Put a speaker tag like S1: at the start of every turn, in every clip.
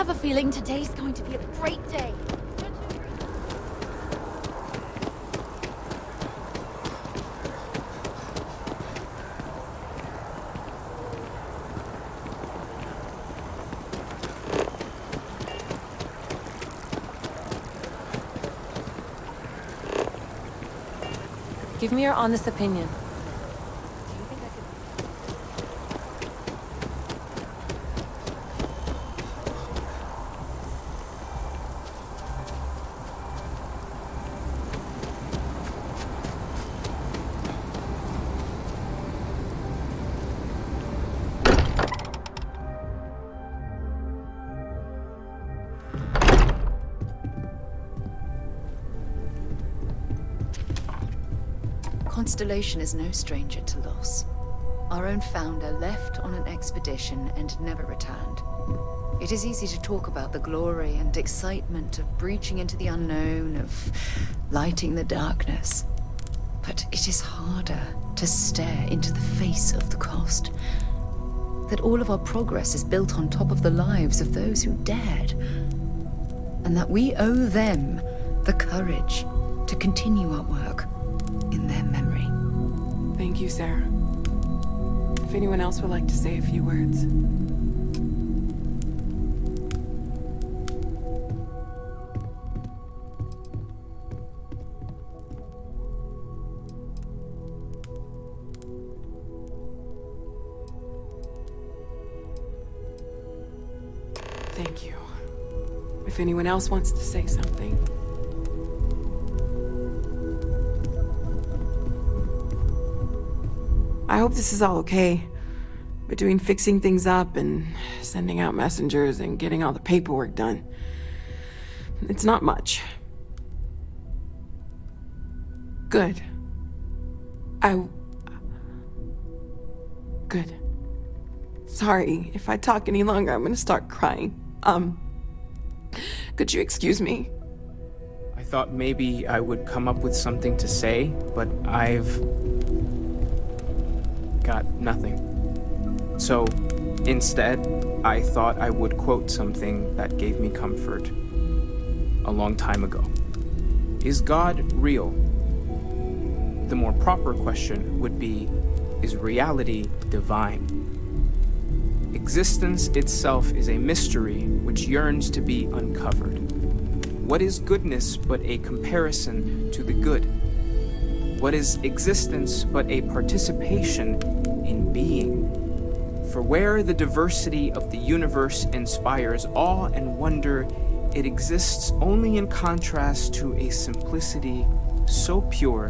S1: have a feeling today's going to be a great day.
S2: Give me your honest opinion.
S3: Constellation is no stranger to loss. Our own founder left on an expedition and never returned. It is easy to talk about the glory and excitement of breaching into the unknown, of lighting the darkness. But it is harder to stare into the face of the cost. That all of our progress is built on top of the lives of those who dared. And that we owe them the courage to continue our work in their memory.
S4: Thank you, Sarah. If anyone else would like to say a few words. Thank you. If anyone else wants to say something. I hope this is all okay. Between fixing things up and sending out messengers and getting all the paperwork done. It's not much. Good. Good. Sorry, if I talk any longer, I'm gonna start crying. Could you excuse me?
S5: I thought maybe I would come up with something to say, but I've got nothing. So, instead, I thought I would quote something that gave me comfort a long time ago. Is God real? The more proper question would be, is reality divine? Existence itself is a mystery which yearns to be uncovered. What is goodness but a comparison to the good? What is existence but a participation in being? For where the diversity of the universe inspires awe and wonder, it exists only in contrast to a simplicity so pure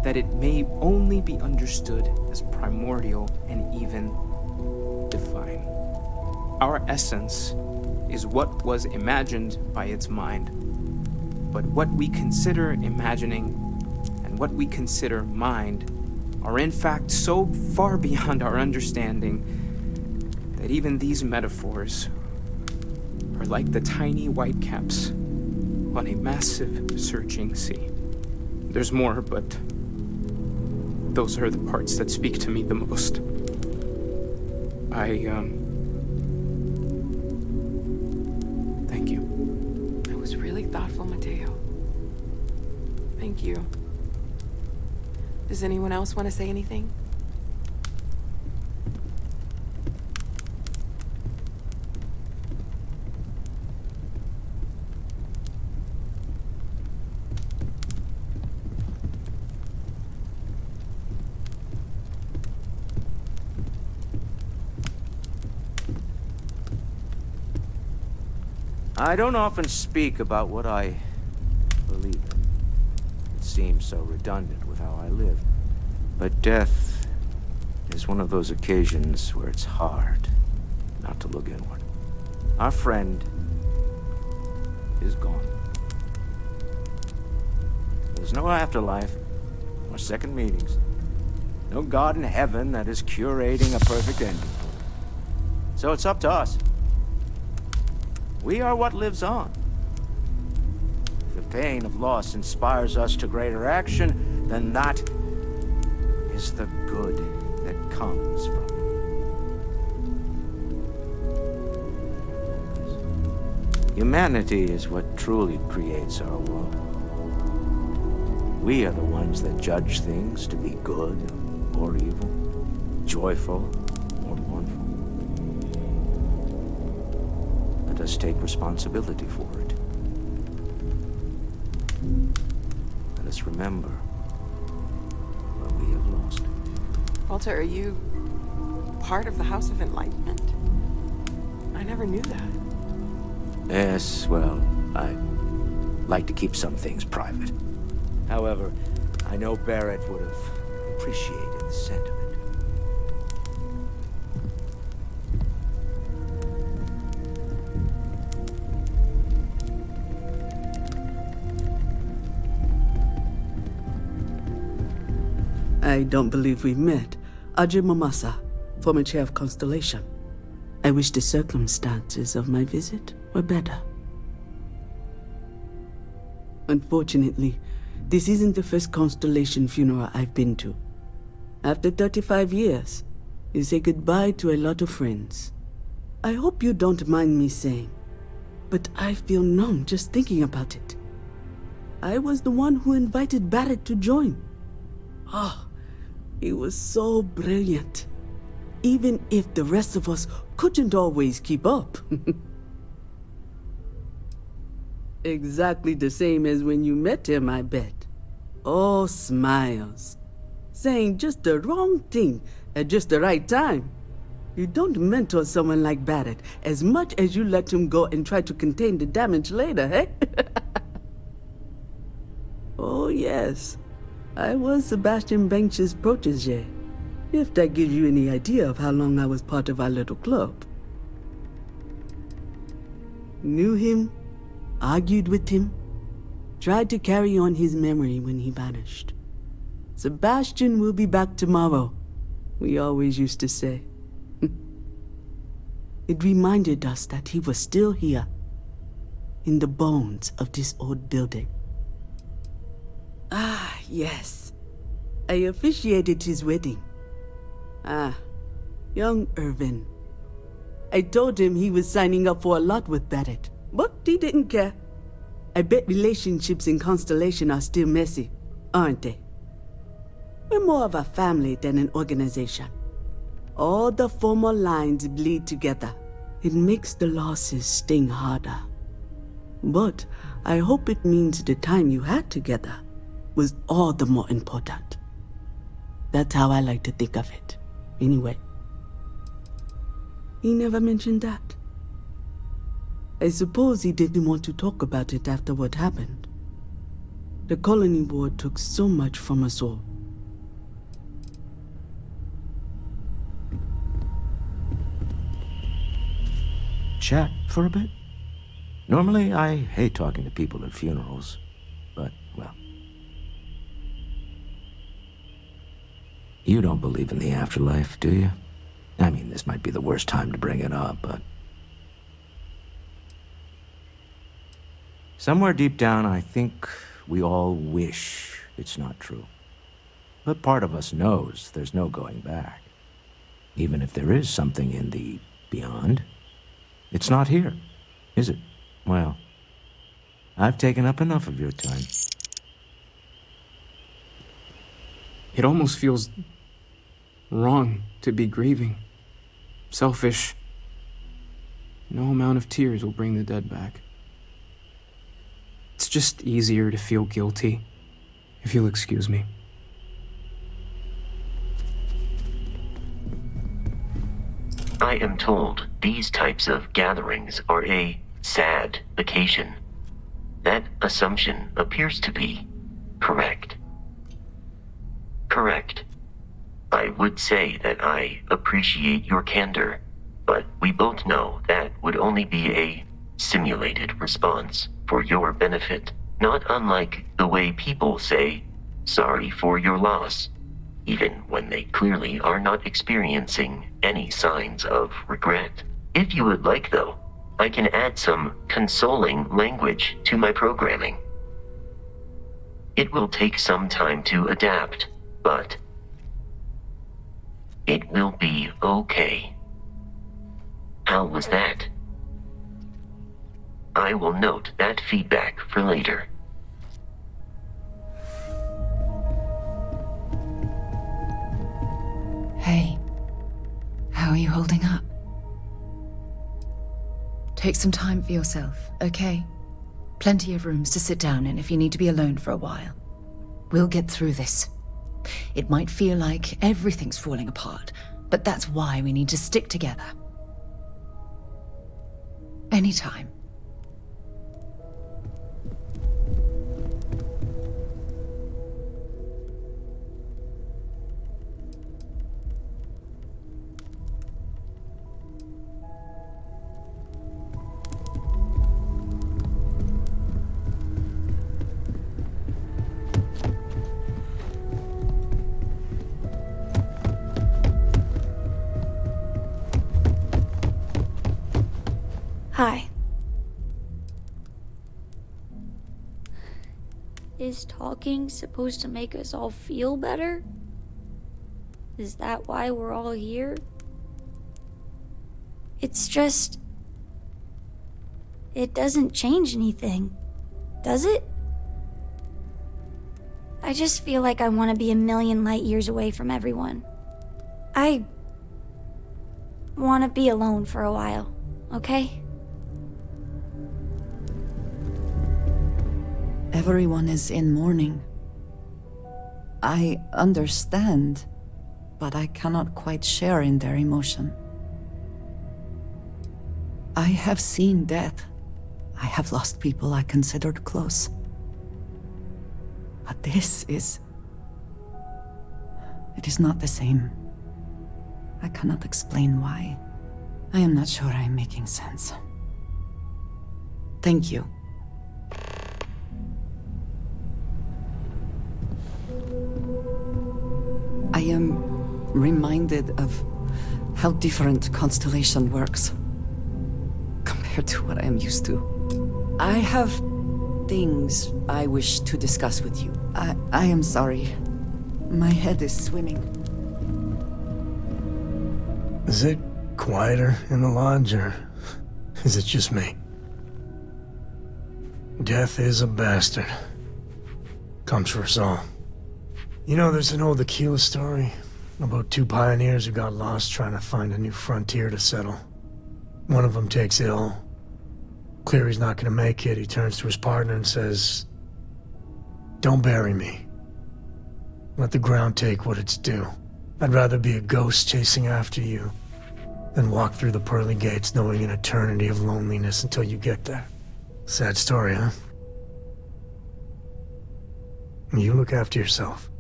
S5: that it may only be understood as primordial and even divine. Our essence is what was imagined by its mind, but what we consider imagining and what we consider mind are in fact so far beyond our understanding that even these metaphors are like the tiny whitecaps on a massive searching sea. There's more, but those are the parts that speak to me the most. Thank you.
S4: That was really thoughtful, Mateo. Thank you. Does anyone else want to say anything?
S6: I don't often speak about what I believe in. It seems so redundant with how I live. But death is one of those occasions where it's hard not to look inward. Our friend is gone. There's no afterlife, or second meetings. No God in heaven that is curating a perfect ending. So it's up to us. We are what lives on. If the pain of loss inspires us to greater action, then that is the good that comes from it. Humanity is what truly creates our world. We are the ones that judge things to be good or evil, joyful or mournful. Let us take responsibility for it. Let us remember what we have lost.
S4: Walter, are you part of the House of Enlightenment? I never knew that.
S6: Yes, well, I like to keep some things private. However, I know Barrett would have appreciated the sentiment.
S7: I don't believe we've met. Ajay Mamasa, former chair of Constellation. I wish the circumstances of my visit were better. Unfortunately, this isn't the first Constellation funeral I've been to. After 35 years, you say goodbye to a lot of friends. I hope you don't mind me saying, but I feel numb just thinking about it. I was the one who invited Barrett to join. Oh, he was so brilliant. Even if the rest of us couldn't always keep up. Exactly the same as when you met him, I bet. Oh, smiles. Saying just the wrong thing at just the right time. You don't mentor someone like Barrett as much as you let him go and try to contain the damage later, eh? Oh, yes. I was Sebastian Banks's protege. If that gives you any idea of how long I was part of our little club. Knew him, argued with him, tried to carry on his memory when he vanished. Sebastian will be back tomorrow, we always used to say. It reminded us that he was still here, in the bones of this old building. Ah, yes. I officiated his wedding. Ah, young Irvin. I told him he was signing up for a lot with Barrett, but he didn't care. I bet relationships in Constellation are still messy, aren't they? We're more of a family than an organization. All the former lines bleed together. It makes the losses sting harder. But I hope it means the time you had together was all the more important. That's how I like to think of it. Anyway, he never mentioned that. I suppose he didn't want to talk about it after what happened. The colony war took so much from us all.
S6: Chat for a bit? Normally, I hate talking to people at funerals, but, well. You don't believe in the afterlife, do you? I mean, this might be the worst time to bring it up, but... Somewhere deep down, I think we all wish it's not true. But part of us knows there's no going back. Even if there is something in the beyond, it's not here, is it? Well, I've taken up enough of your time.
S5: It almost feels wrong to be grieving. Selfish. No amount of tears will bring the dead back. It's just easier to feel guilty, if you'll excuse me.
S8: I am told these types of gatherings are a sad occasion. That assumption appears to be correct. Correct. I would say that I appreciate your candor, but we both know that would only be a simulated response for your benefit, not unlike the way people say, sorry for your loss, even when they clearly are not experiencing any signs of regret. If you would like, though, I can add some consoling language to my programming. It will take some time to adapt, but it will be okay. How was that? I will note that feedback for later.
S3: Hey, how are you holding up? Take some time for yourself, okay? Plenty of rooms to sit down in if you need to be alone for a while. We'll get through this. It might feel like everything's falling apart, but that's why we need to stick together. Anytime.
S1: Hi. Is talking supposed to make us all feel better? Is that why we're all here? It's just... it doesn't change anything, does it? I just feel like I want to be a million light years away from everyone. I want to be alone for a while, okay?
S9: Everyone is in mourning. I understand, but I cannot quite share in their emotion. I have seen death. I have lost people I considered close. But this is... it is not the same. I cannot explain why. I am not sure I am making sense. Thank you. I am reminded of how different Constellation works compared to what I am used to. I have things I wish to discuss with you. I am sorry. My head is swimming.
S10: Is it quieter in the lodge, or is it just me? Death is a bastard. Comes for us all. You know, there's an old Aquila story about two pioneers who got lost trying to find a new frontier to settle. One of them takes ill. Clear he's not gonna make it, he turns to his partner and says, "Don't bury me. Let the ground take what it's due. I'd rather be a ghost chasing after you than walk through the pearly gates knowing an eternity of loneliness until you get there." Sad story, huh? You look after yourself.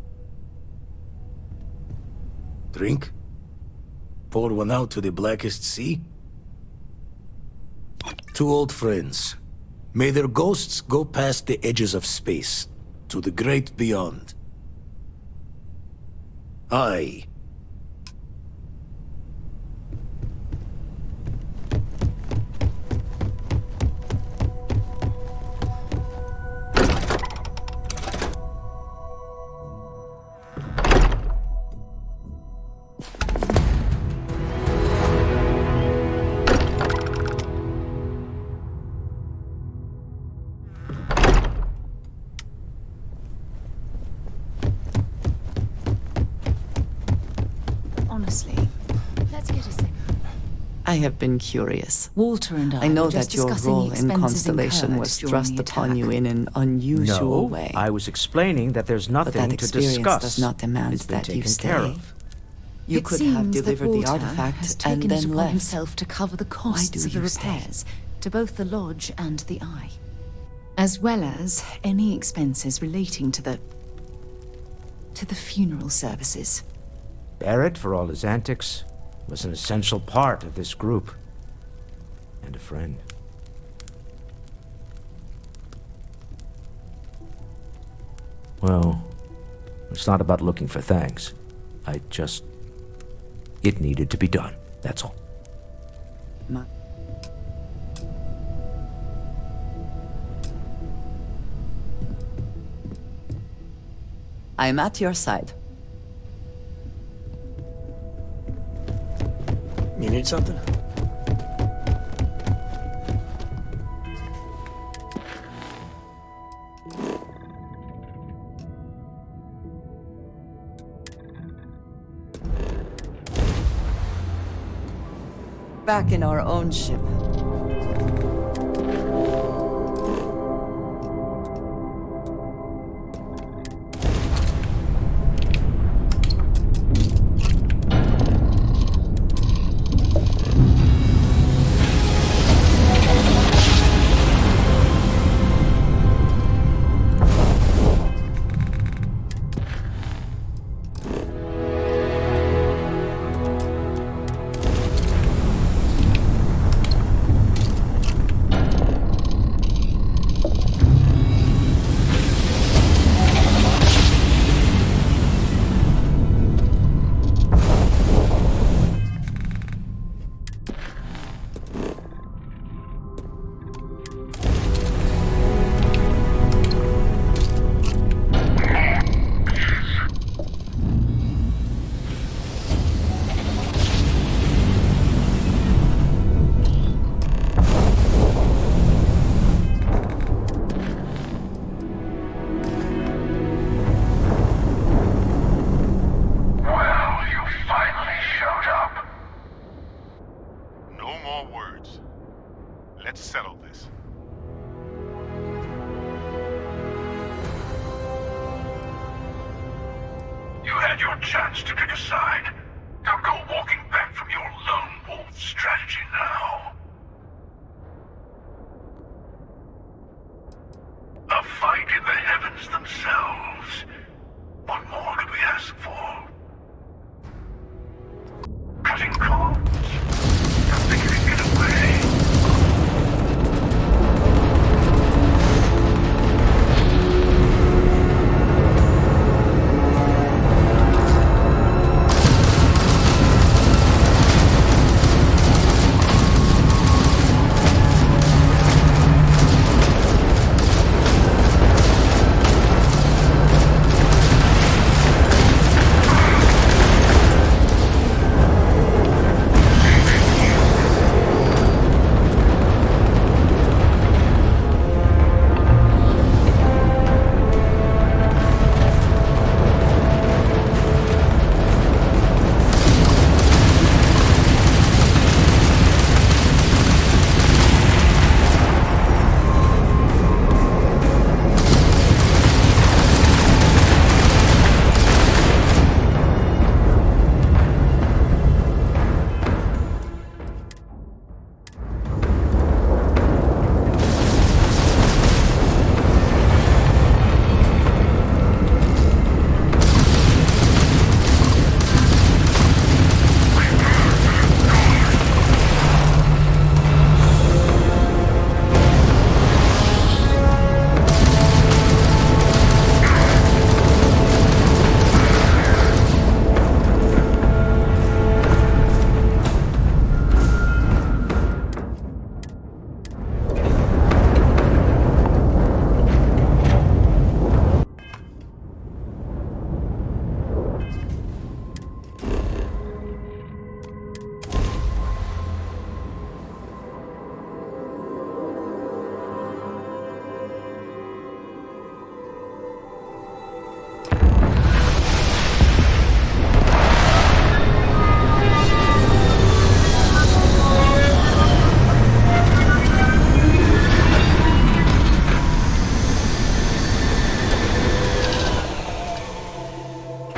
S11: Drink? Pour one out to the blackest sea? Two old friends. May their ghosts go past the edges of space, to the great beyond. Aye.
S9: I have been curious.
S3: Walter and
S9: I know that your role in Constellation was thrust upon you in an unusual way.
S6: I was explaining that there's
S9: But
S6: nothing
S9: that
S6: to
S9: experience
S6: discuss.
S9: does not demand
S6: It's been
S9: that you
S6: taken care
S9: stay.
S6: of.
S9: You
S3: It
S9: could have
S3: seems that
S9: delivered the
S3: Walter
S9: artifact
S3: has
S9: and
S3: taken it
S9: then
S3: upon
S9: left.
S3: himself to cover the costs
S9: do
S3: of the
S9: you stay?
S3: repairs to both the lodge and the Eye, as well as any expenses relating to the funeral services.
S6: Barrett, for all his antics, was an essential part of this group. And a friend. Well, it's not about looking for thanks. It needed to be done, that's all.
S9: I'm at your side.
S10: You need something?
S9: back in our own ship.
S12: Let's settle this. You had your chance to pick a side. Don't go walking back from your lone wolf strategy now. A fight in the heavens themselves. What more could we ask for? Cutting cords? You think you can get away?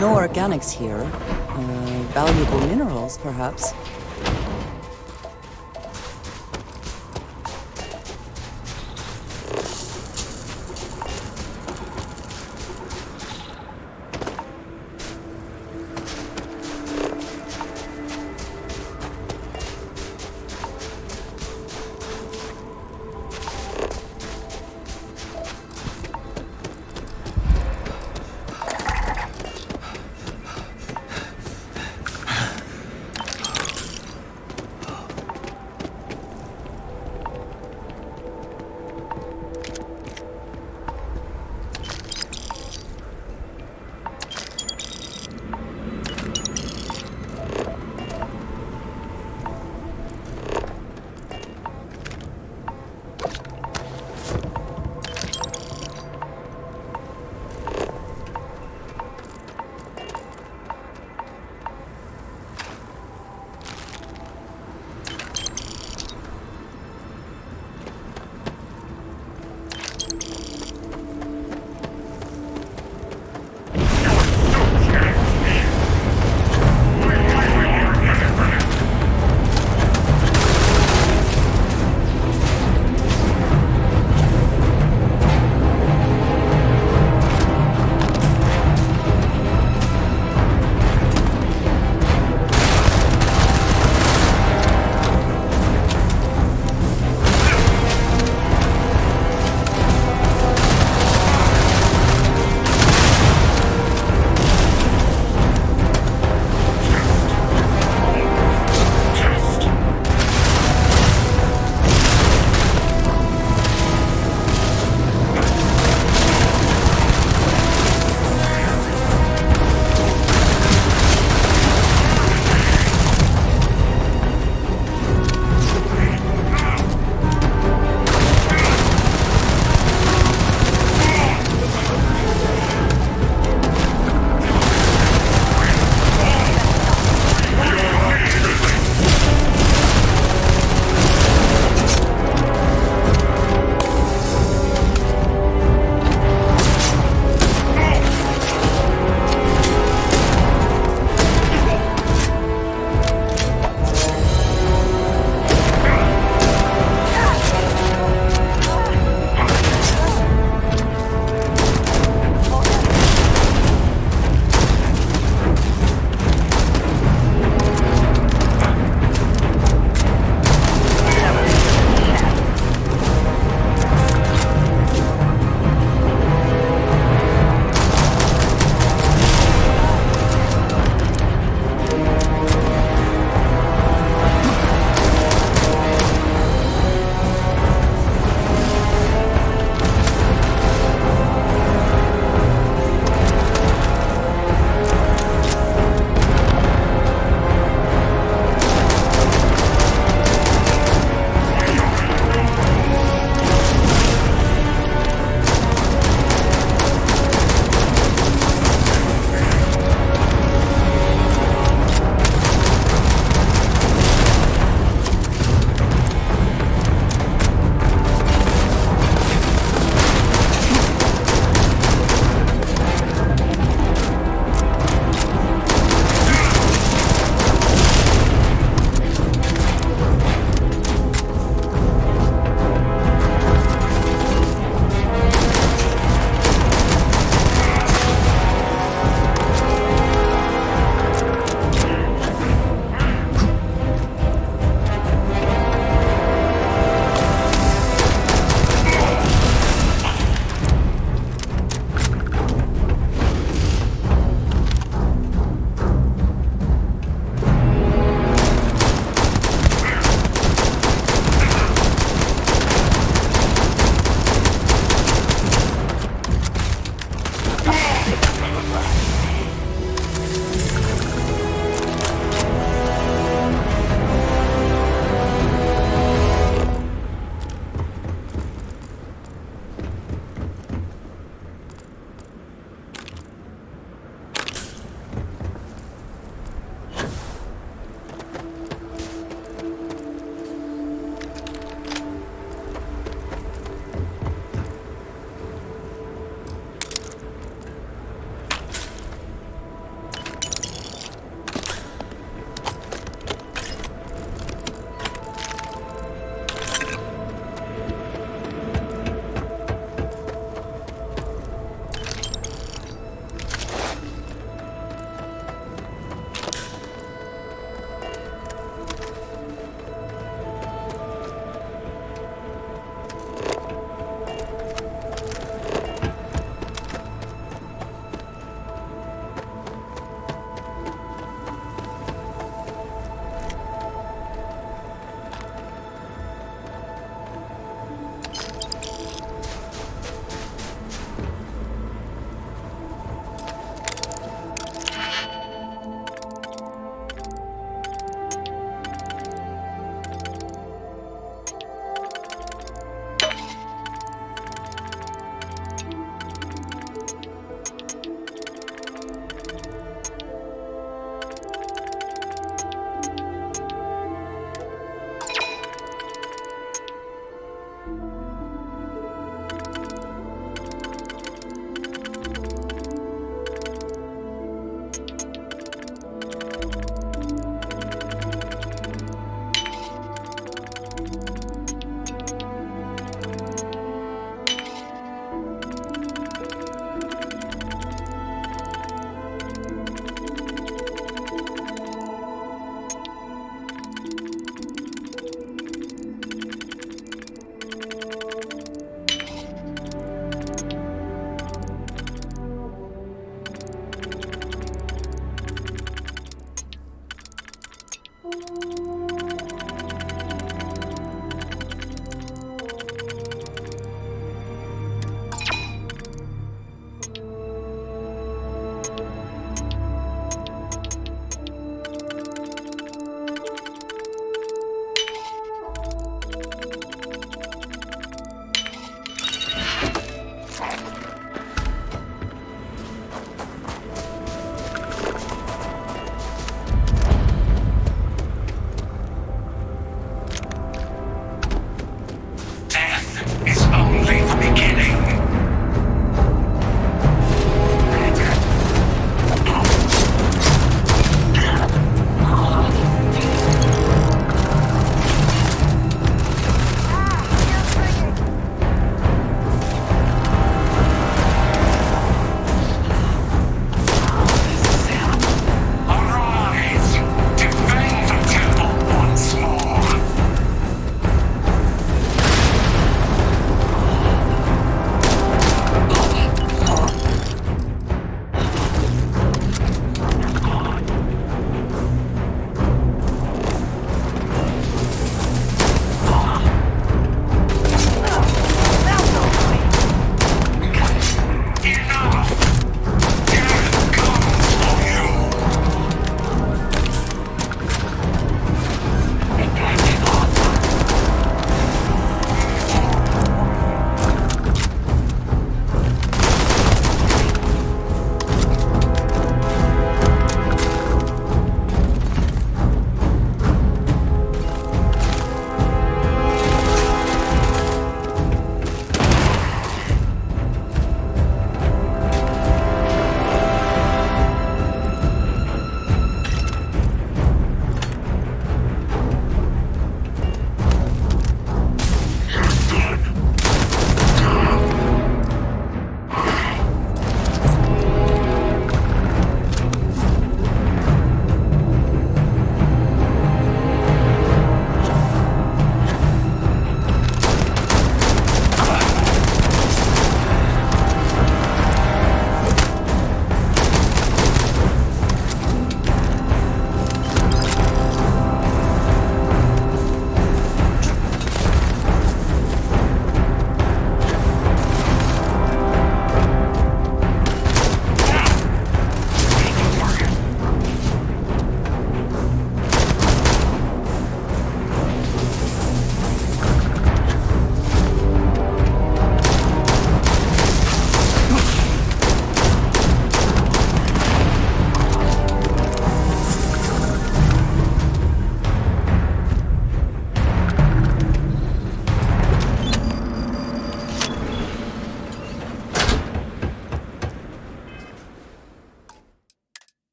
S9: No organics here. Valuable minerals, perhaps.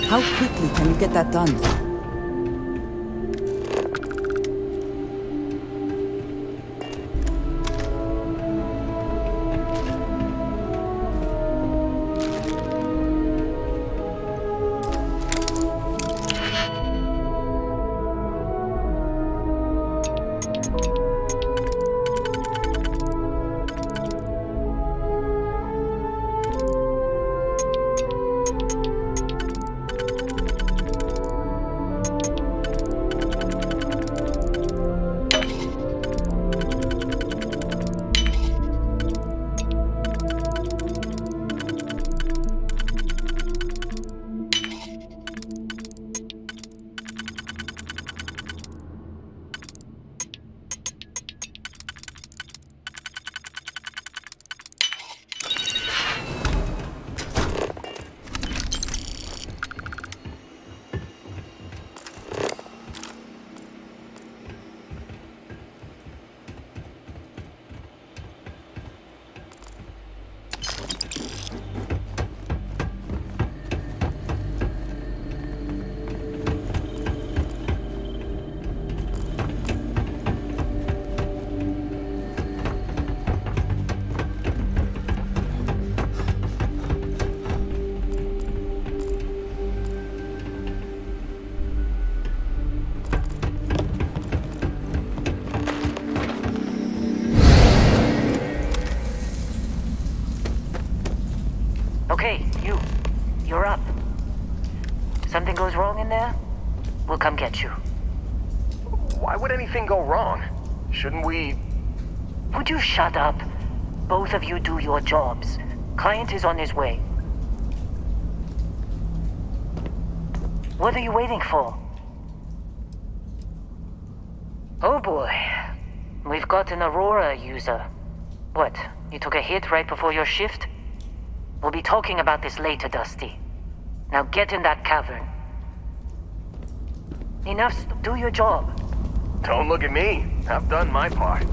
S9: How quickly can you get that done?
S13: Okay, you're up. Something goes wrong in there, we'll come get you.
S14: Why would anything go wrong? Shouldn't we...
S13: Would you shut up? Both of you do your jobs. Client is on his way. What are you waiting for? Oh boy. We've got an Aurora user. What, you took a hit right before your shift? We'll be talking about this later, Dusty. Now get in that cavern. Enough, do your job.
S14: Don't look at me. I've done my part.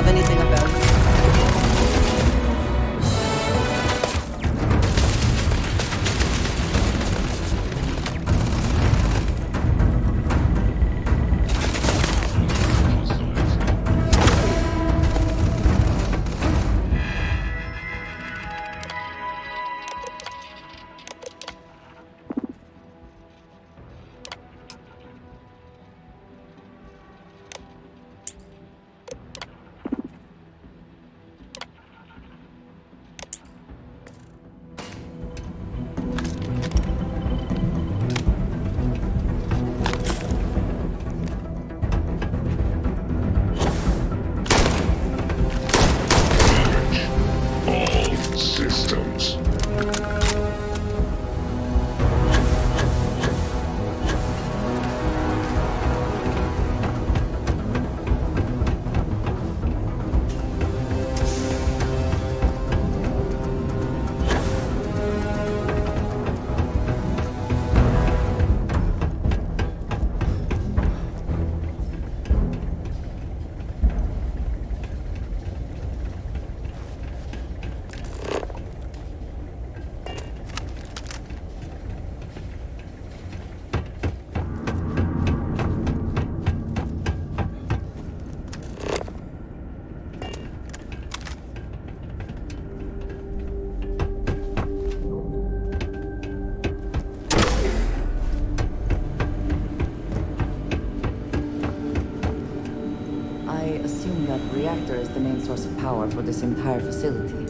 S9: have anything of value?
S12: Systems.
S9: I assume that reactor is the main source of power for this entire facility.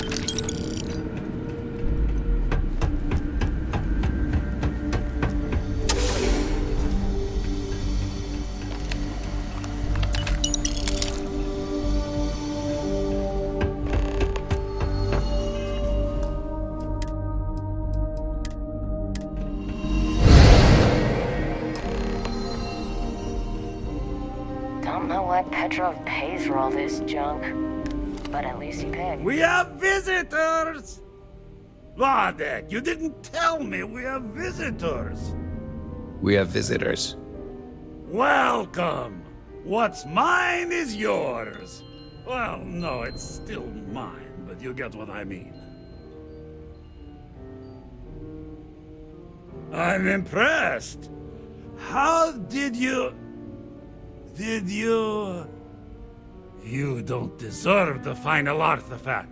S13: Don't know what Petrov pays for all this junk, but at least he paid.
S15: We have visitors! Vladek, you didn't tell me we have visitors.
S5: We have visitors.
S15: Welcome! What's mine is yours. Well, no, it's still mine, but you get what I mean. I'm impressed. How did you... You don't deserve the final artifact.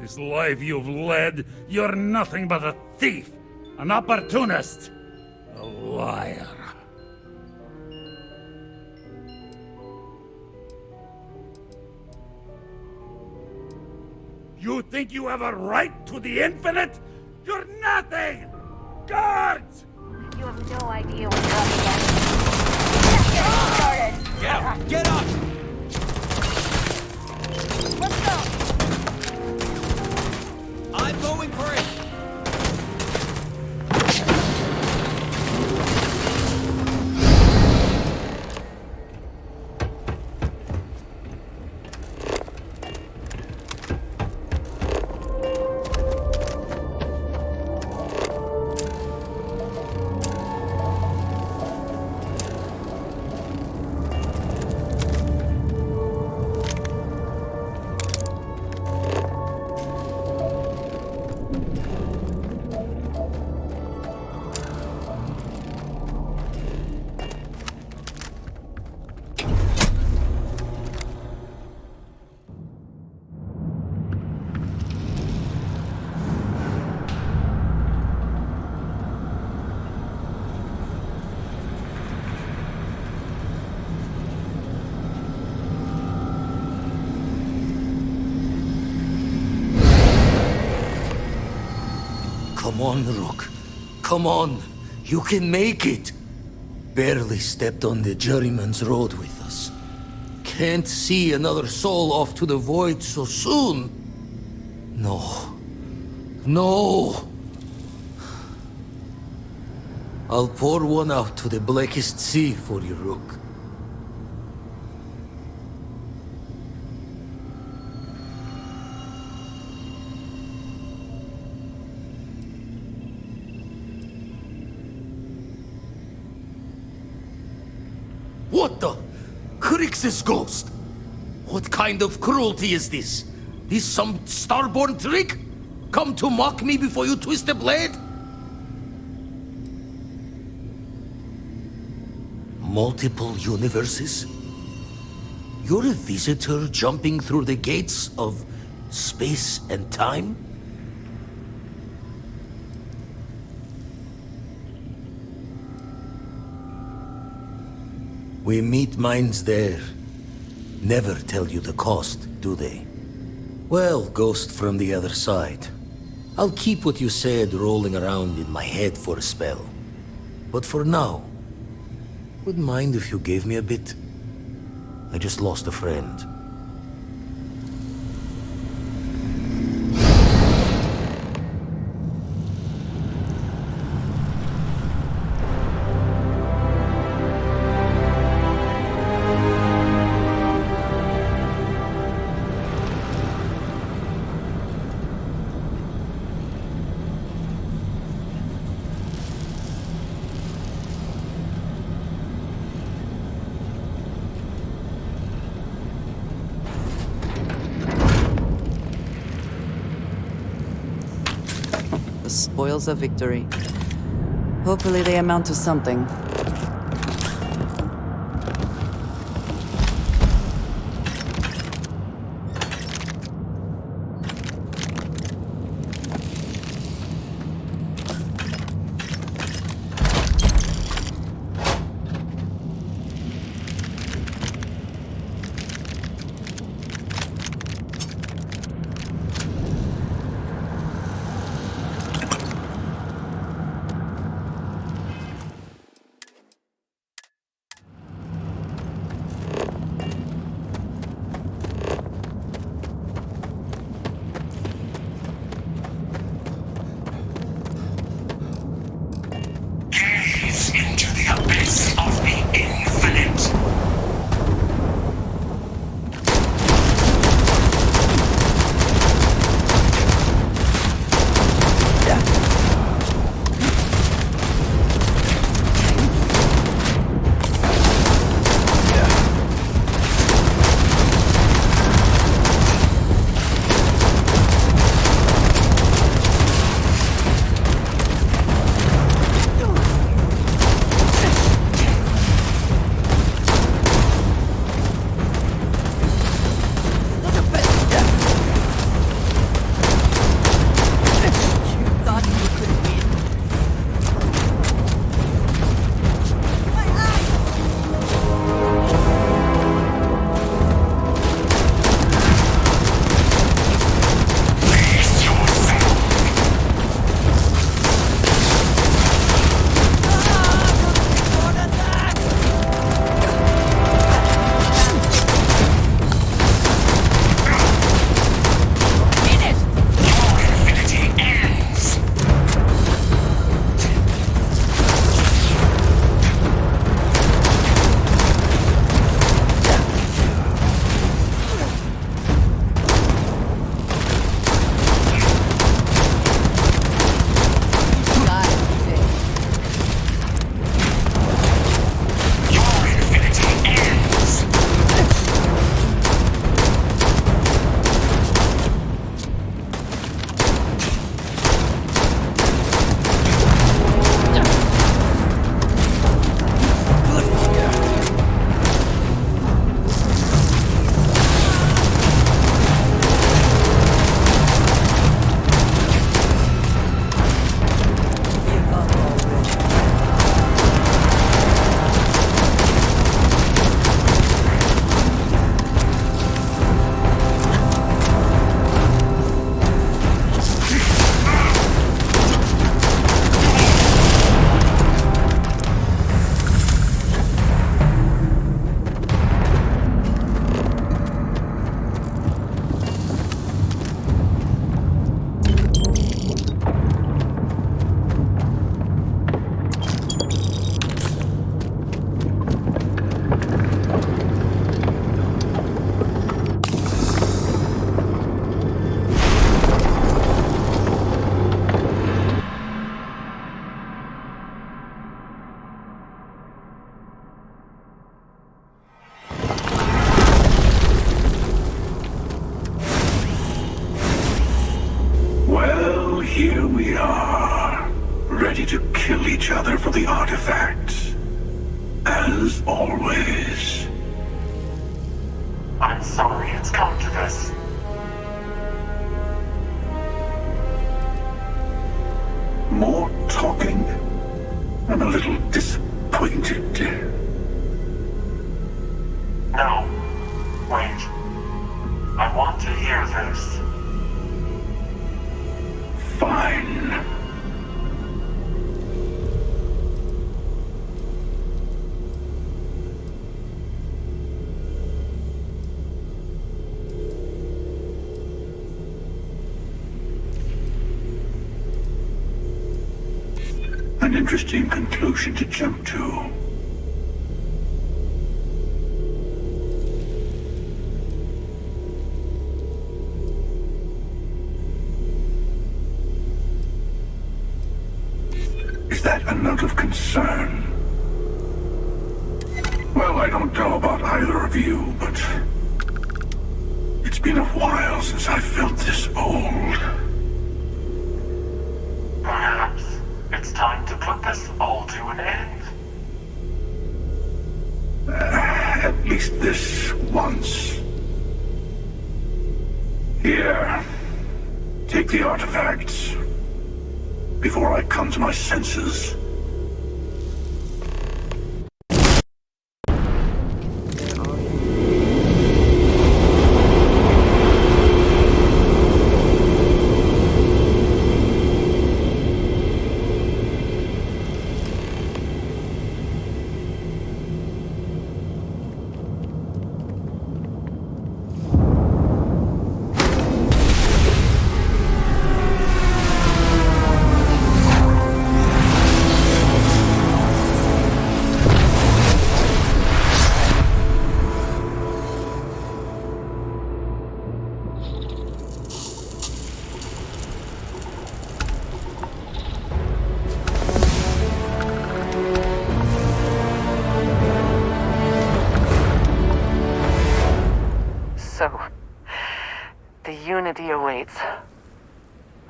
S15: This life you've led, you're nothing but a thief, an opportunist, a liar. You think you have a right to the infinite? You're nothing! Guards!
S13: You have no idea what's coming next. Get started!
S5: Get up! Get up!
S13: Let's go!
S5: I'm going for it!
S11: Come on, Rook. Come on. You can make it. Barely stepped on the juryman's road with us. Can't see another soul off to the void so soon. No. No. I'll pour one out to the blackest sea for you, Rook. What the? Crix's ghost! What kind of cruelty is this? This some starborn trick? Come to mock me before you twist the blade? Multiple universes? You're a visitor jumping through the gates of space and time? We meet minds there. Never tell you the cost, do they? Well, ghost from the other side. I'll keep what you said rolling around in my head for a spell. But for now, wouldn't mind if you gave me a bit. I just lost a friend.
S9: Spoils of victory. Hopefully they amount to something.
S12: here we are, ready to kill each other for the artifacts. As always.
S16: I'm sorry it's come to this.
S12: More talking? I'm a little disappointed.
S16: No. Wait. I want to hear this.
S12: Fine. An interesting conclusion to jump to. Is that a note of concern? Well, I don't know about either of you, but it's been a while since I felt this old.
S16: Perhaps it's time to put this all to an end.
S12: At least this once. Here, take the artifacts before I come to my senses.
S13: So, the Unity awaits.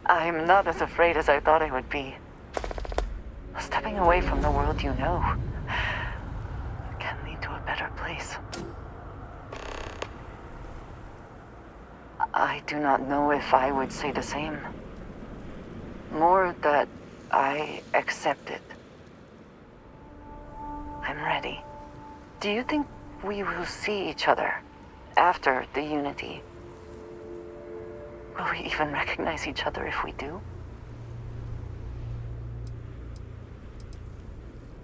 S13: I'm not as afraid as I thought I would be. Stepping away from the world you know can lead to a better place. I do not know if I would say the same. More that I accept it. I'm ready. Do you think we will see each other after the Unity? Will we even recognize each other if we do?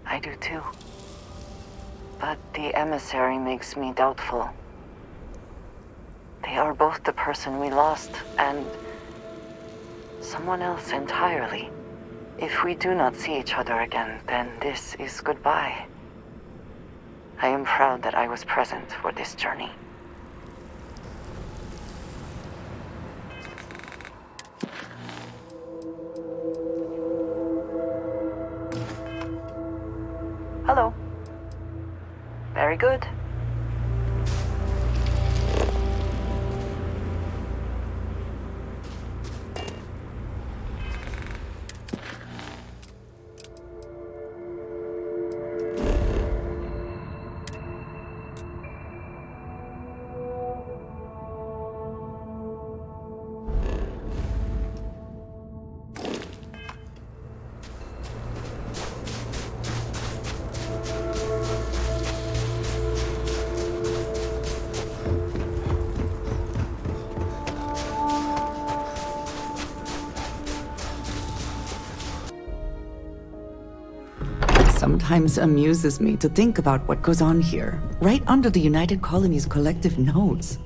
S13: I do too. But the emissary makes me doubtful. They are both the person we lost and someone else entirely. If we do not see each other again, then this is goodbye. I am proud that I was present for this journey. Hello. Very good.
S9: Sometimes amuses me to think about what goes on here, right under the United Colony's collective nose.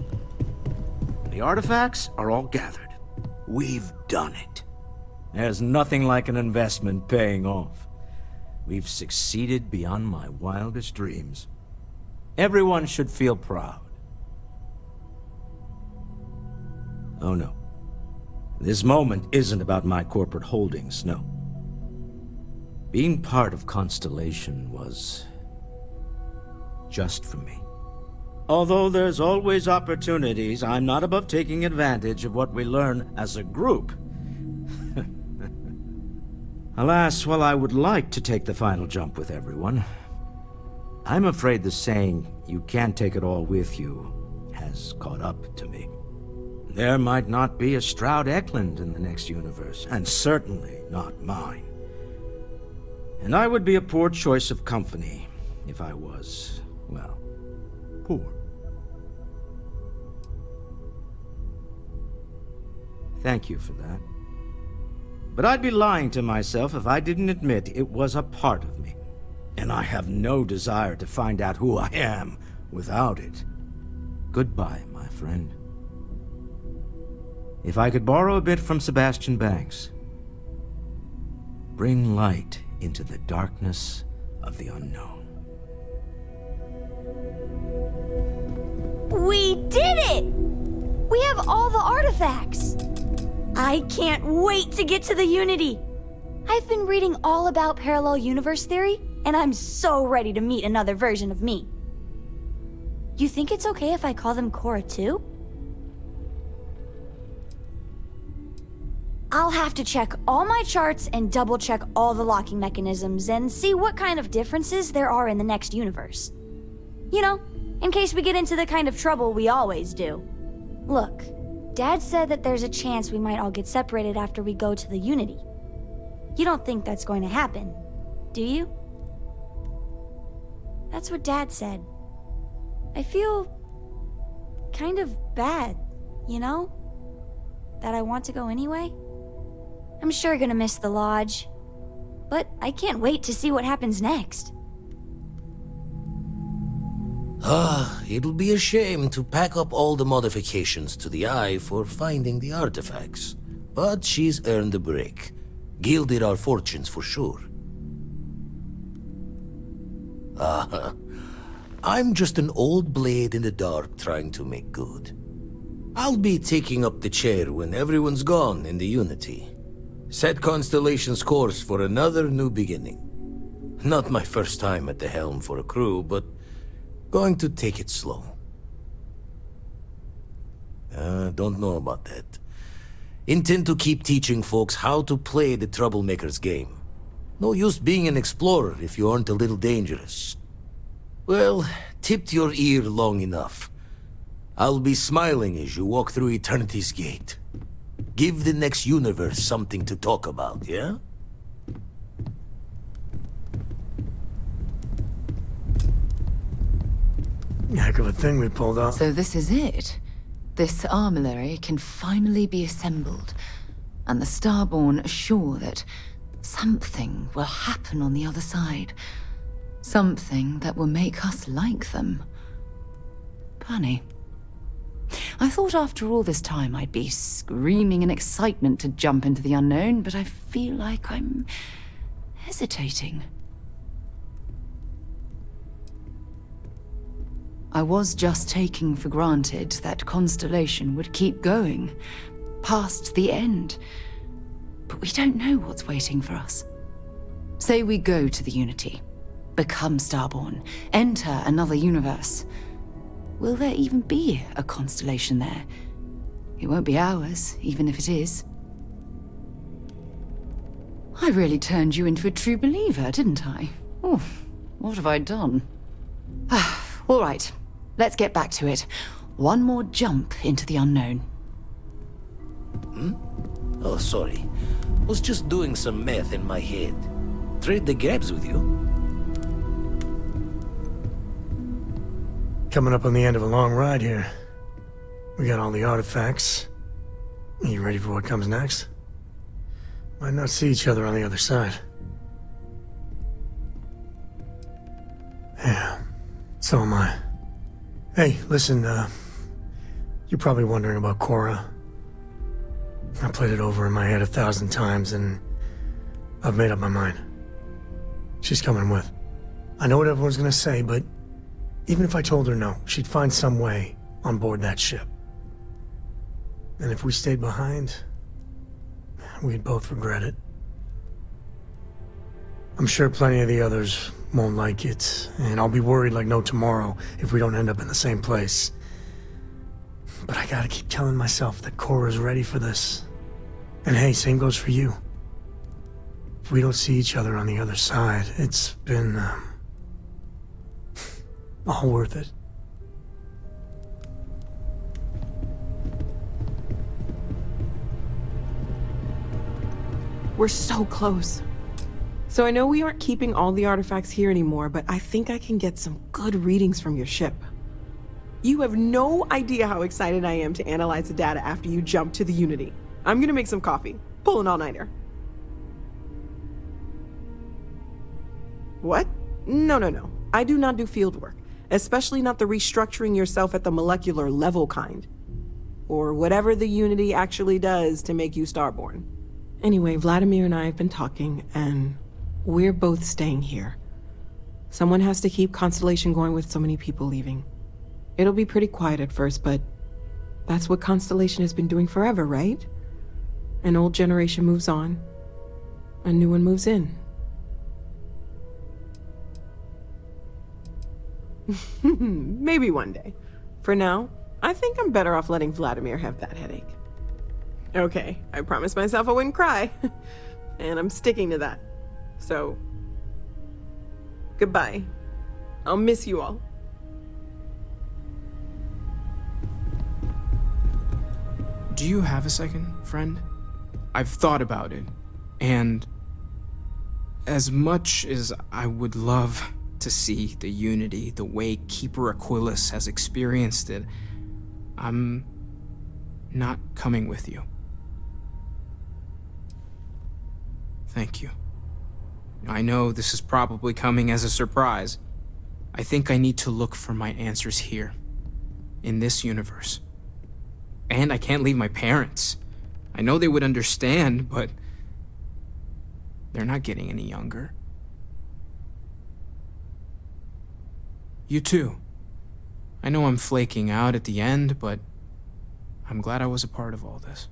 S6: The artifacts are all gathered. We've done it. There's nothing like an investment paying off. We've succeeded beyond my wildest dreams. Everyone should feel proud. Oh no. This moment isn't about my corporate holdings, no. Being part of Constellation was just for me. Although there's always opportunities, I'm not above taking advantage of what we learn as a group. Alas, while I would like to take the final jump with everyone, I'm afraid the saying, "you can't take it all with you," has caught up to me. There might not be a Stroud Eklund in the next universe, and certainly not mine. And I would be a poor choice of company if I was, well, poor. Thank you for that. But I'd be lying to myself if I didn't admit it was a part of me. And I have no desire to find out who I am without it. Goodbye, my friend. If I could borrow a bit from Sebastian Banks, bring light into the darkness of the unknown.
S1: We did it! We have all the artifacts! I can't wait to get to the Unity! I've been reading all about parallel universe theory, and I'm so ready to meet another version of me. You think it's okay if I call them Cora too? I'll have to check all my charts and double-check all the locking mechanisms and see what kind of differences there are in the next universe. You know, in case we get into the kind of trouble we always do. Look, Dad said that there's a chance we might all get separated after we go to the Unity. You don't think that's going to happen, do you? That's what Dad said. I feel kind of bad, you know? That I want to go anyway. I'm sure gonna miss the lodge, but I can't wait to see what happens next.
S11: It'll be a shame to pack up all the modifications to the Eye for finding the artifacts. But she's earned a break. Gilded our fortunes for sure. I'm just an old blade in the dark trying to make good. I'll be taking up the chair when everyone's gone in the Unity. Set Constellation's course for another new beginning. Not my first time at the helm for a crew, but going to take it slow. Don't know about that. Intend to keep teaching folks how to play the troublemaker's game. No use being an explorer if you aren't a little dangerous. Well, tipped your ear long enough. I'll be smiling as you walk through Eternity's gate. Give the next universe something to talk about, yeah?
S10: Heck of a thing we pulled off.
S3: So this is it. This armillary can finally be assembled. And the Starborn are sure that something will happen on the other side. Something that will make us like them. Funny. I thought after all this time I'd be screaming in excitement to jump into the unknown, but I feel like I'm hesitating. I was just taking for granted that Constellation would keep going, past the end. But we don't know what's waiting for us. Say we go to the Unity, become Starborn, enter another universe. Will there even be a Constellation there? It won't be ours, even if it is. I really turned you into a true believer, didn't I? Oh, what have I done? All right, let's get back to it. One more jump into the unknown.
S11: Oh, sorry. Was just doing some math in my head. Trade the gaps with you?
S10: Coming up on the end of a long ride here. We got all the artifacts. You ready for what comes next? Might not see each other on the other side. Yeah, so am I. Hey, listen, you're probably wondering about Cora. I played it over in my head 1,000 times, and I've made up my mind. She's coming with. I know what everyone's gonna say, but even if I told her no, she'd find some way on board that ship. And if we stayed behind, we'd both regret it. I'm sure plenty of the others won't like it, and I'll be worried like no tomorrow if we don't end up in the same place. But I gotta keep telling myself that Cora's ready for this. And hey, same goes for you. if we don't see each other on the other side, it's been, all worth it.
S4: We're so close. So I know we aren't keeping all the artifacts here anymore, but I think I can get some good readings from your ship. You have no idea how excited I am to analyze the data after you jump to the Unity. I'm gonna make some coffee. Pull an all-nighter. What? No. I do not do field work, especially not the restructuring yourself at the molecular level kind. Or whatever the Unity actually does to make you starborn. Anyway, Vladimir and I have been talking, and we're both staying here. Someone has to keep Constellation going with so many people leaving. It'll be pretty quiet at first, but that's what Constellation has been doing forever, right? An old generation moves on, a new one moves in. Maybe one day. For now, I think I'm better off letting Vladimir have that headache. Okay, I promised myself I wouldn't cry, and I'm sticking to that. So, goodbye. I'll miss you all.
S5: Do you have a second, friend? I've thought about it, and as much as I would love to see the Unity the way Keeper Aquilus has experienced it, I'm not coming with you. Thank you. I know this is probably coming as a surprise. I think I need to look for my answers here, in this universe. And I can't leave my parents. I know they would understand, but they're not getting any younger. You too. I know I'm flaking out at the end, but I'm glad I was a part of all this.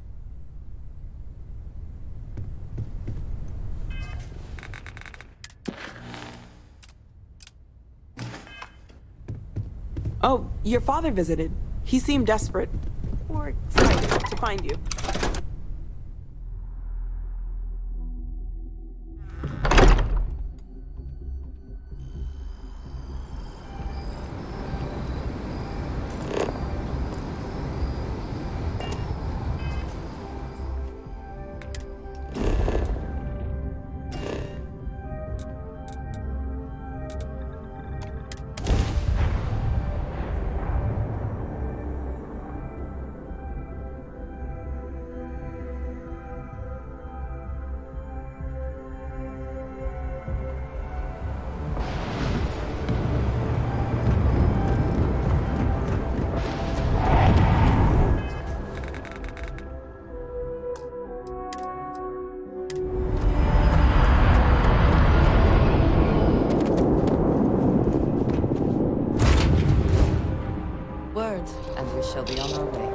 S4: Oh, your father visited. He seemed desperate. Or excited to find you.
S9: And we shall be on our way.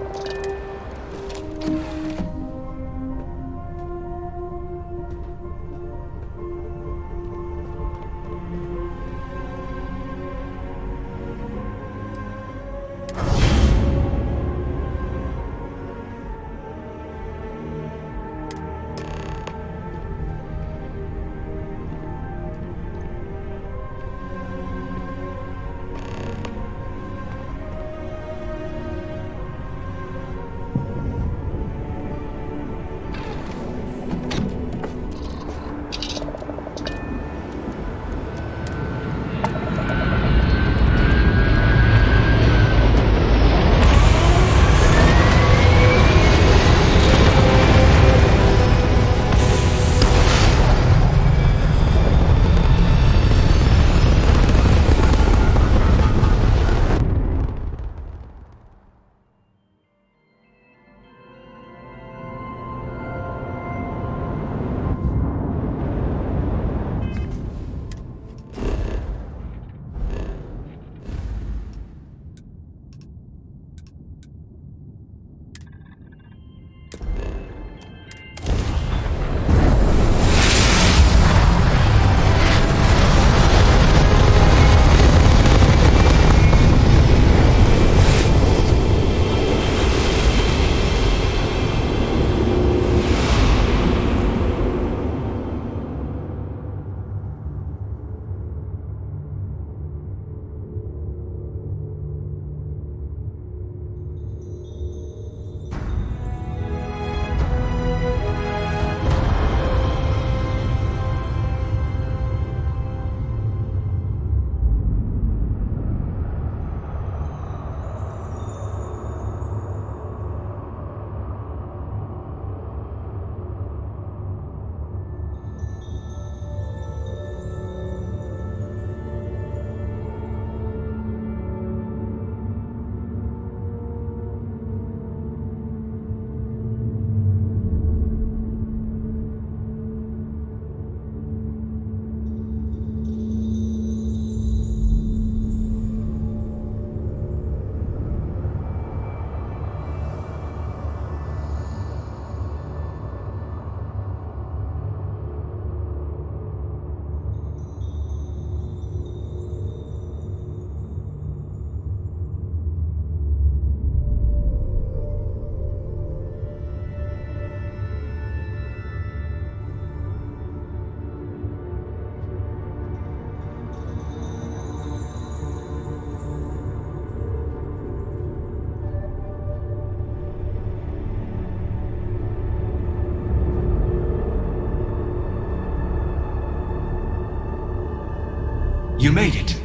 S17: You made it.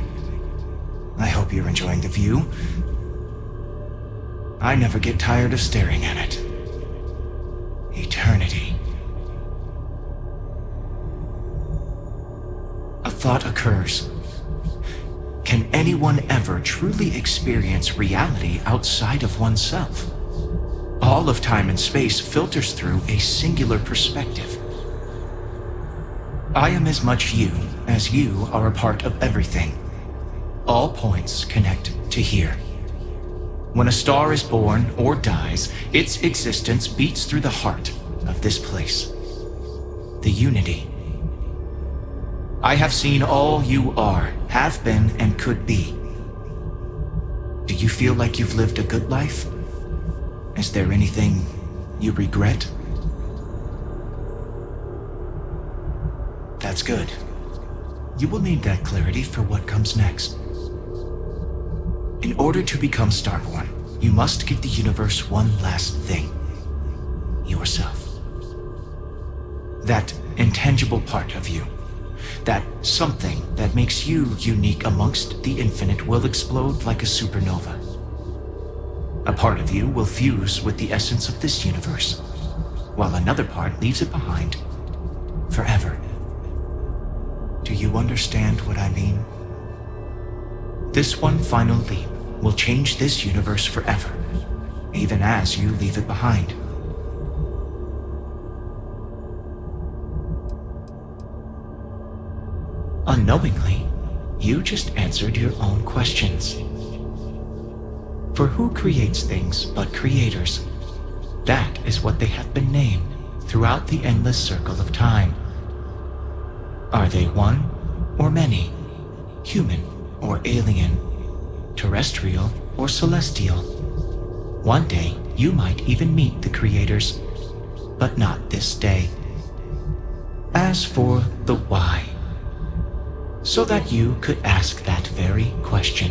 S17: I hope you're enjoying the view. I never get tired of staring at it. Eternity. A thought occurs. Can anyone ever truly experience reality outside of oneself? All of time and space filters through a singular perspective. I am as much you as you are a part of everything. All points connect to here. When a star is born or dies, its existence beats through the heart of this place. The unity. I have seen all you are, have been, and could be. Do you feel like you've lived a good life? Is there anything you regret? That's good. You will need that clarity for what comes next. In order to become Starborn, you must give the universe one last thing. Yourself. That intangible part of you. That something that makes you unique amongst the infinite will explode like a supernova. A part of you will fuse with the essence of this universe, while another part leaves it behind forever. Do you understand what I mean? This one final leap will change this universe forever, even as you leave it behind. Unknowingly, you just answered your own questions. For who creates things but creators? That is what they have been named throughout the endless circle of time. Are they one or many? Human or alien? Terrestrial or celestial? One day, you might even meet the creators, but not this day. As for the why, so that you could ask that very question,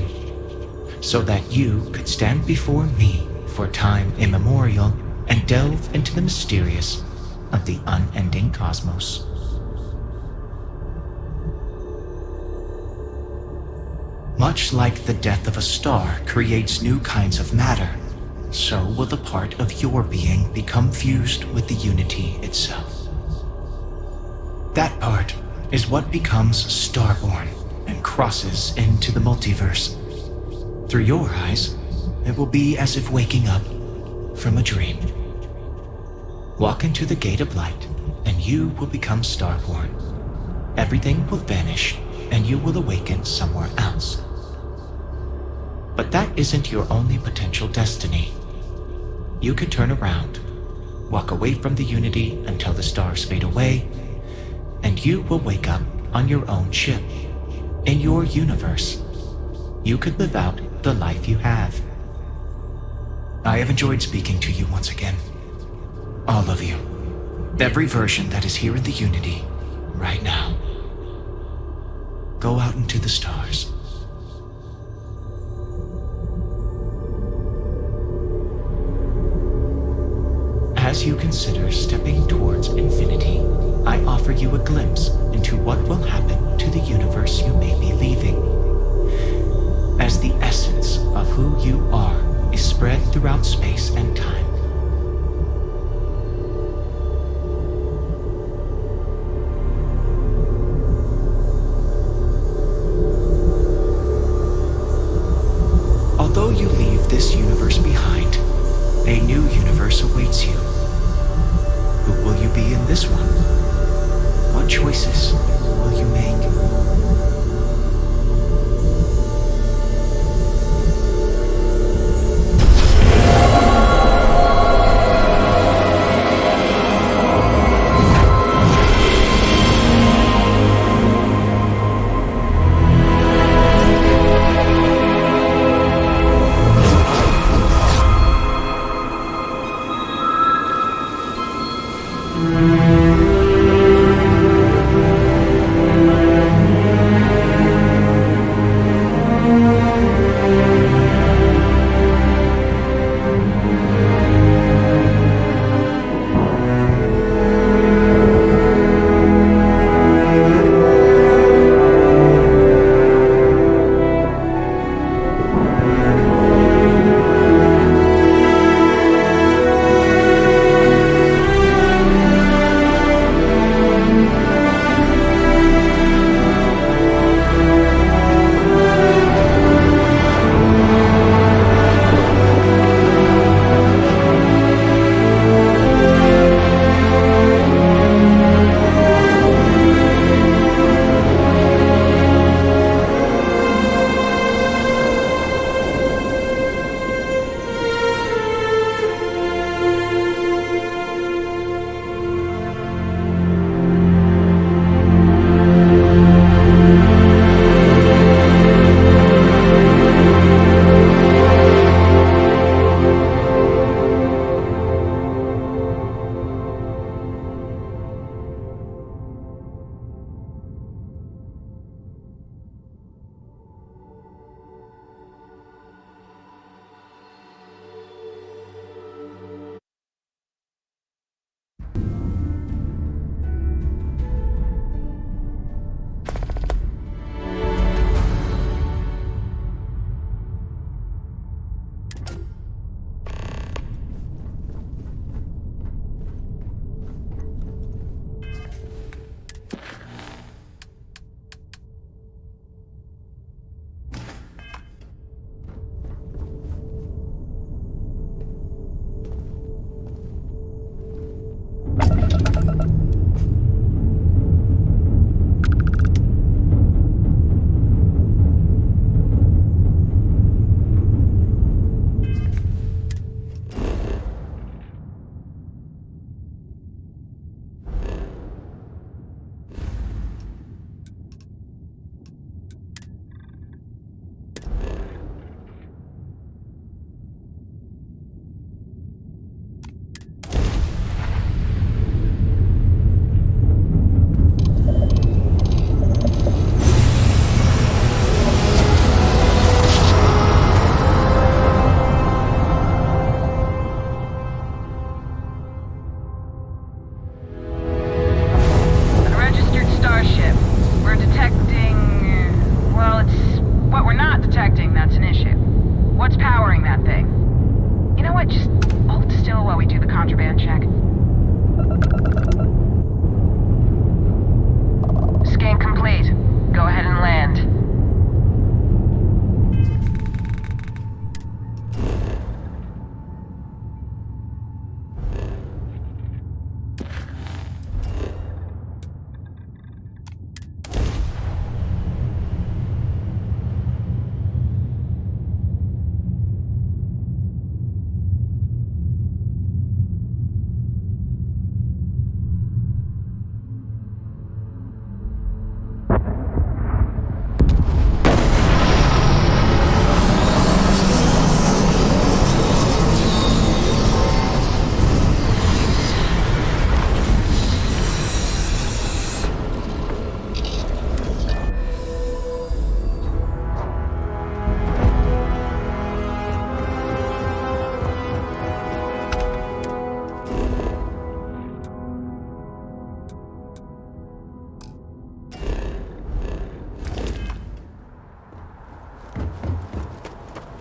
S17: so that you could stand before me for time immemorial and delve into the mysterious of the unending cosmos. Much like the death of a star creates new kinds of matter, so will the part of your being become fused with the unity itself. That part is what becomes Starborn and crosses into the multiverse. Through your eyes, it will be as if waking up from a dream. Walk into the gate of light, and you will become Starborn. Everything will vanish, and you will awaken somewhere else. But that isn't your only potential destiny. You could turn around, walk away from the unity until the stars fade away, and you will wake up on your own ship, in your universe. You could live out the life you have. I have enjoyed speaking to you once again. All of you. Every version that is here in the Unity, right now. Go out into the stars. As you consider stepping towards infinity, I offer you a glimpse into what will happen to the universe you may be leaving. As the essence of who you are is spread throughout space and time. Although you leave this universe behind, a new universe awaits you. Who will you be in this one? What choices will you make?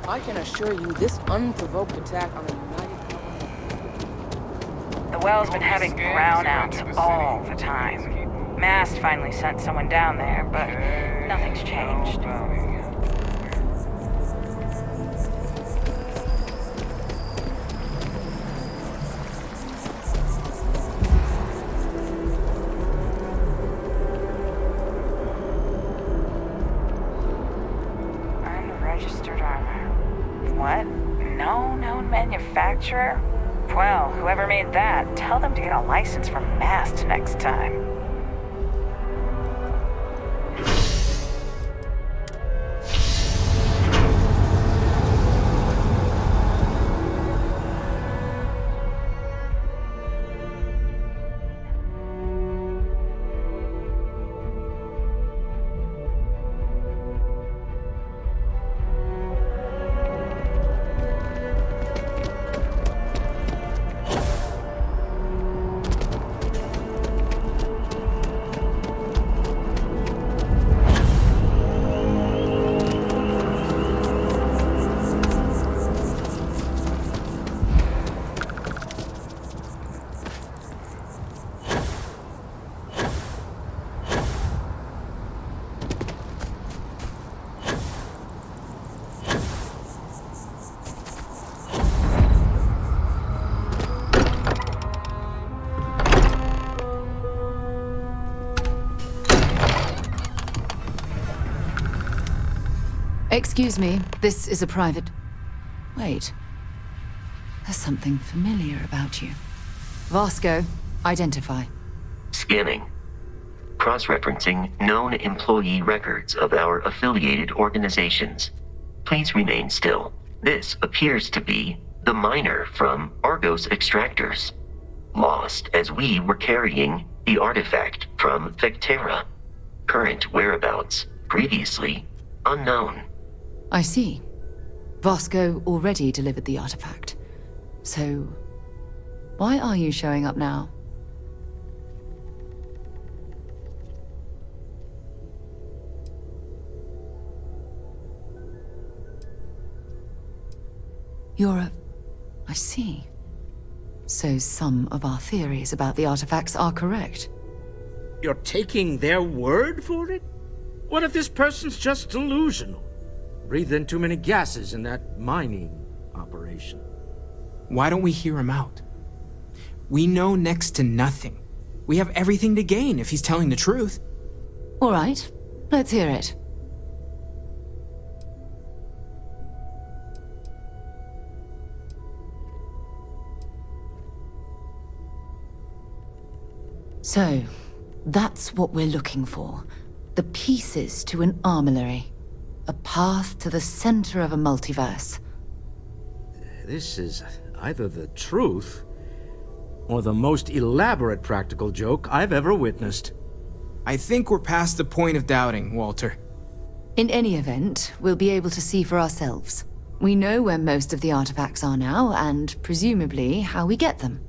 S18: I can assure you this unprovoked attack on the United
S19: The well's been having brownouts all the time. Mast finally sent someone down there, but nothing's changed. Unregistered armor. What? No known manufacturer? Well, whoever made that, tell them to get a license from Mast next time.
S3: Excuse me, this is a private... Wait. There's something familiar about you. Vasco, identify.
S8: Scanning. Cross-referencing known employee records of our affiliated organizations. Please remain still. This appears to be the miner from Argos Extractors. Lost as we were carrying the artifact from Vectera. Current whereabouts, previously unknown.
S3: I see. Vasco already delivered the artifact. So, why are you showing up now? I see. So some of our theories about the artifacts are correct.
S11: You're taking their word for it? What if this person's just delusional? Breathed in too many gases in that mining operation.
S5: Why don't we hear him out? We know next to nothing. We have everything to gain if he's telling the truth.
S3: All right, let's hear it. So, that's what we're looking for. The pieces to an armillary. A path to the center of a multiverse.
S11: This is either the truth, or the most elaborate practical joke I've ever witnessed.
S5: I think we're past the point of doubting, Walter.
S3: In any event, we'll be able to see for ourselves. We know where most of the artifacts are now, and presumably how we get them.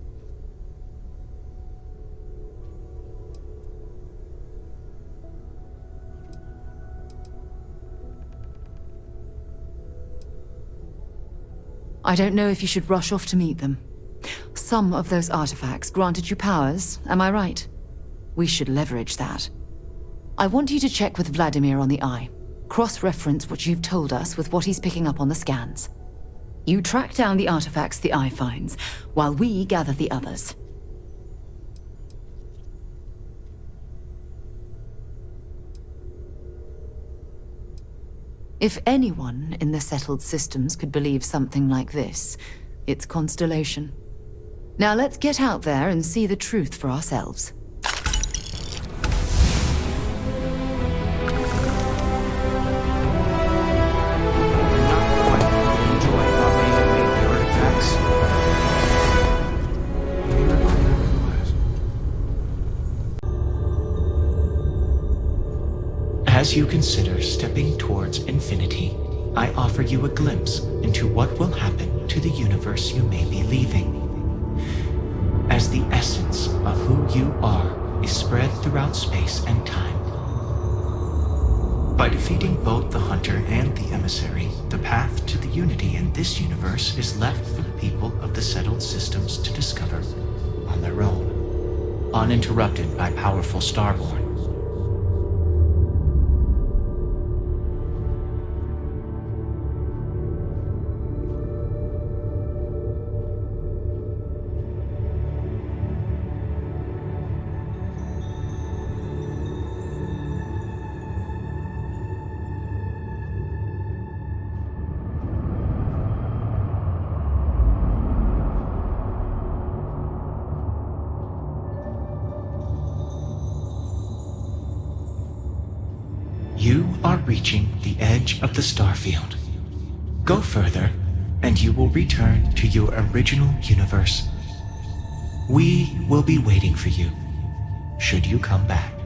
S3: I don't know if you should rush off to meet them. Some of those artifacts granted you powers, am I right? We should leverage that. I want you to check with Vladimir on the Eye. Cross-reference what you've told us with what he's picking up on the scans. You track down the artifacts the Eye finds, while we gather the others. If anyone in the settled systems could believe something like this, it's Constellation. Now let's get out there and see the truth for ourselves.
S17: As you consider stepping towards infinity, I offer you a glimpse into what will happen to the universe you may be leaving. As the essence of who you are is spread throughout space and time, By defeating both the Hunter and the Emissary, the path to the Unity in this universe is left for the people of the settled systems to discover on their own, uninterrupted by powerful Starborn. You are reaching the edge of the Starfield. Go further, and you will return to your original universe. We will be waiting for you, should you come back.